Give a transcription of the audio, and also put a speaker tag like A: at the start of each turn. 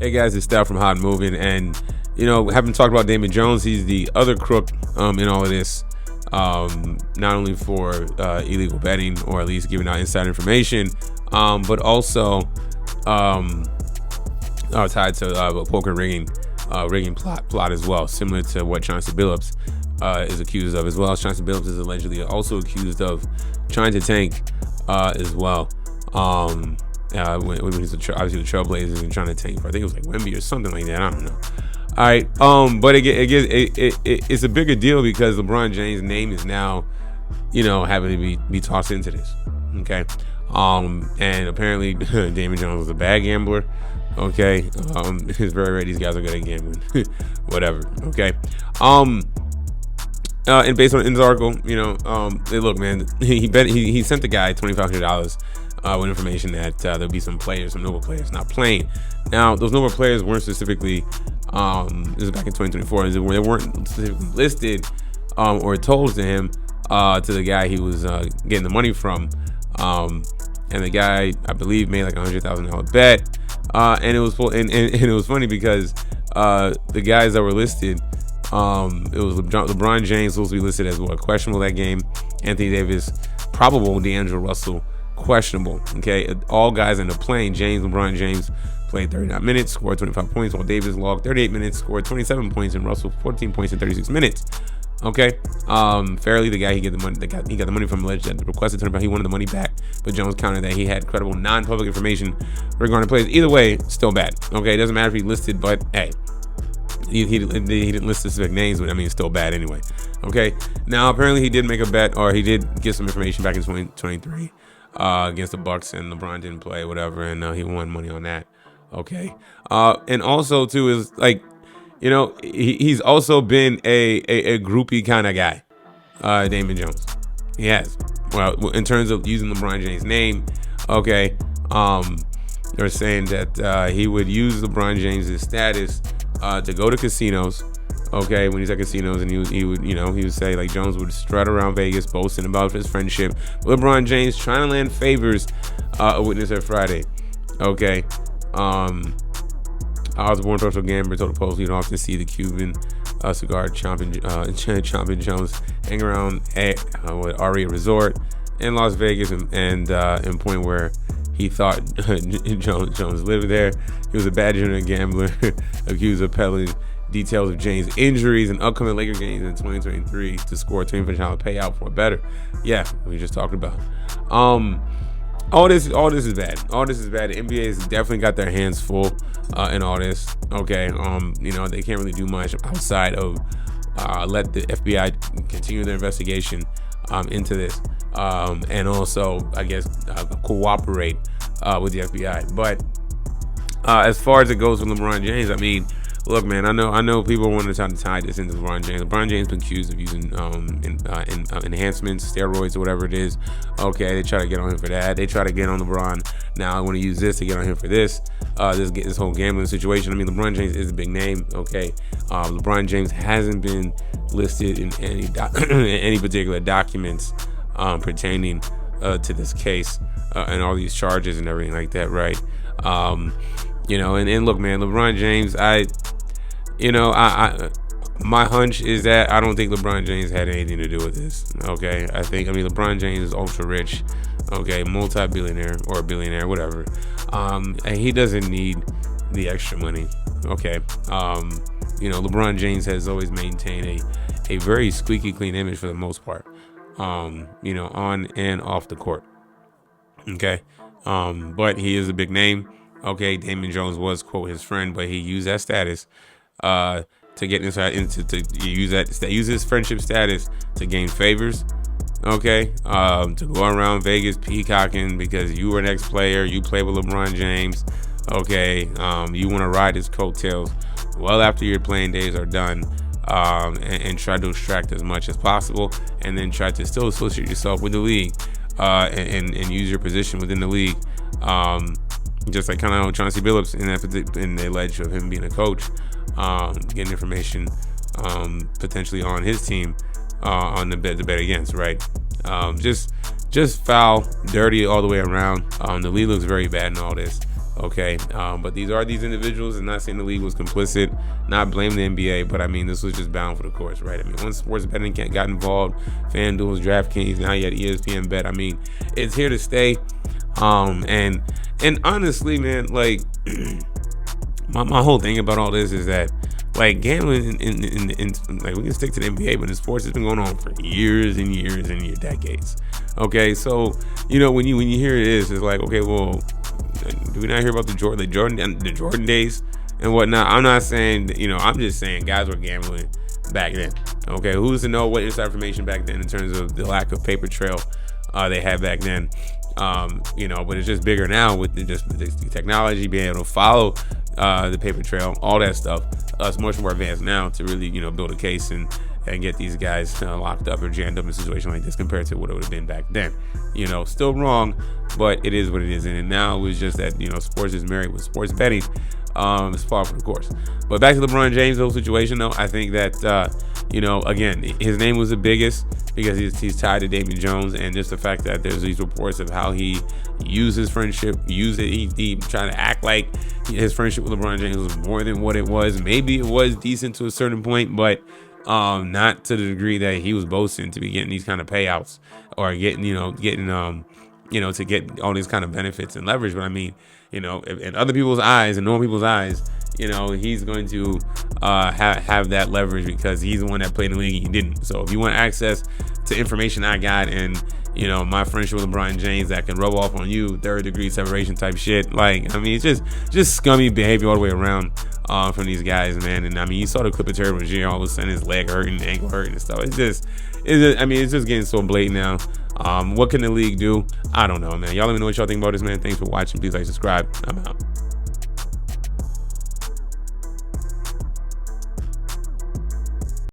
A: Hey guys, it's Steph from Hot Moving, and having talked about Damon Jones, he's the other crook in all of this. Not only for illegal betting or at least giving out inside information, but also tied to a poker rigging plot as well, similar to what Chauncey Billups is accused of as well. Chauncey Billups is allegedly also accused of trying to tank as well. When he's obviously the Trailblazers and trying to tank for, I think it was like Wemby or something like that. I don't know. All right, but it's a bigger deal because LeBron James' name is now, having to be tossed into this. Okay, and apparently Damon Jones was a bad gambler. Okay, it's very rare these guys are good at gambling. Whatever. Okay, and based on this article, look, man, he sent the guy $2,500. With information that there'll be some Nova players not playing. Now, those Nova players weren't specifically, this is back in 2024, they weren't specifically listed or told to him, to the guy he was getting the money from. And the guy, I believe, made like $100,000 bet. And it was it was funny because the guys that were listed, it was LeBron James supposed to be listed as questionable that game. Anthony Davis, probable. D'Angelo Russell, questionable. Okay, all guys ended up playing. LeBron James played 39 minutes, scored 25 points, while Davis logged 38 minutes, scored 27 points, and Russell 14 points in 36 minutes. Okay, fairly, the guy he got the money from alleged that requested $20. He wanted the money back, but Jones countered that he had credible non-public information regarding players. Either way, still bad. Okay, it doesn't matter if he listed, but hey, he didn't list specific names, but I mean, it's still bad anyway. Okay, now apparently he did make a bet, or he did get some information back in 2023. Against the Bucks, and LeBron didn't play, whatever, and he won money on that. Okay, and also too is like, he's also been a groupie kind of guy, Damon Jones. He has. Well, in terms of using LeBron James' name, okay, they're saying that he would use LeBron James' status to go to casinos. Okay, when he's at casinos, and he would say, like, Jones would strut around Vegas boasting about his friendship with LeBron James, trying to land favors, a witness at Friday. Okay, Osborne, professional gambler, told the Post you'd often see the Cuban cigar chomping Jones hang around at Aria Resort in Las Vegas, and point where he thought Jones lived there. He was a bad junior gambler, accused of peddling details of James' injuries and upcoming Laker games in 2023 to score a $25 payout for a better. Yeah, we just talked about. All this is bad. All this is bad. The NBA has definitely got their hands full in all this. Okay, they can't really do much outside of let the FBI continue their investigation into this, and also, I guess, cooperate with the FBI. But as far as it goes with LeBron James, I mean, look, man, I know people want to try to tie this into LeBron James. LeBron James been accused of using enhancements, steroids, or whatever it is. Okay, they try to get on him for that. They try to get on LeBron. Now I want to use this to get on him for this. This whole gambling situation. I mean, LeBron James is a big name. Okay, LeBron James hasn't been listed in any particular documents pertaining to this case and all these charges and everything like that, right? And look, man, LeBron James, my hunch is that I don't think LeBron James had anything to do with this. Okay, LeBron James is ultra rich, okay, multi-billionaire or billionaire, whatever. And he doesn't need the extra money. Okay, LeBron James has always maintained a very squeaky clean image for the most part. On and off the court. Okay, but he is a big name. Okay, Damon Jones was, quote, his friend, but he used that status to get inside use his friendship status to gain favors. Okay, to go around Vegas peacocking because you were an ex-player, you play with LeBron James. Okay, you want to ride his coattails well after your playing days are done, and try to extract as much as possible, and then try to still associate yourself with the league, and use your position within the league. Just like kind of Chauncey Billups in the alleged of him being a coach, getting information potentially on his team on the bet against, right? Just foul, dirty all the way around. The league looks very bad in all this. Okay, but these individuals, and not saying the league was complicit, not blaming the NBA, but I mean, this was just bound for the course, right? I mean, once sports betting got involved, FanDuel's, DraftKings, now you had ESPN Bet. I mean, it's here to stay. And honestly, man, like my whole thing about all this is that, like, gambling in like, we can stick to the NBA, but in sports, it's been going on for years and years and years, decades. Okay, so when you hear it's like, okay, well, do we not hear about the Jordan days and whatnot? I'm not saying, I'm just saying guys were gambling back then. Okay, who's to know what inside information back then in terms of the lack of paper trail they had back then? But it's just bigger now with the technology, being able to follow the paper trail, all that stuff. It's much more advanced now to really, build a case and get these guys locked up or jammed up in a situation like this compared to what it would have been back then. Still wrong, but it is what it is. And now it's just that, sports is married with sports betting. It's far from the course. But back to LeBron James' whole situation, though, I think that, again, his name was the biggest because he's tied to Damon Jones, and just the fact that there's these reports of how he used his friendship, he trying to act like his friendship with LeBron James was more than what it was. Maybe it was decent to a certain point, but not to the degree that he was boasting to be getting these kind of payouts or getting to get all these kind of benefits and leverage. But I mean, in other people's eyes and normal people's eyes, he's going to have that leverage because he's the one that played in the league and he didn't. So if you want access to information I got and my friendship with LeBron James that can rub off on you, third degree separation type shit, like, I mean, it's just scummy behavior all the way around from these guys, man. And I mean, you saw the clip of Terry Rozier, all of a sudden his leg hurting, ankle hurting and stuff. It's just getting so blatant now. What can the league do? I don't know, man. Y'all let me know what y'all think about this, man. Thanks for watching. Please like, subscribe. I'm out.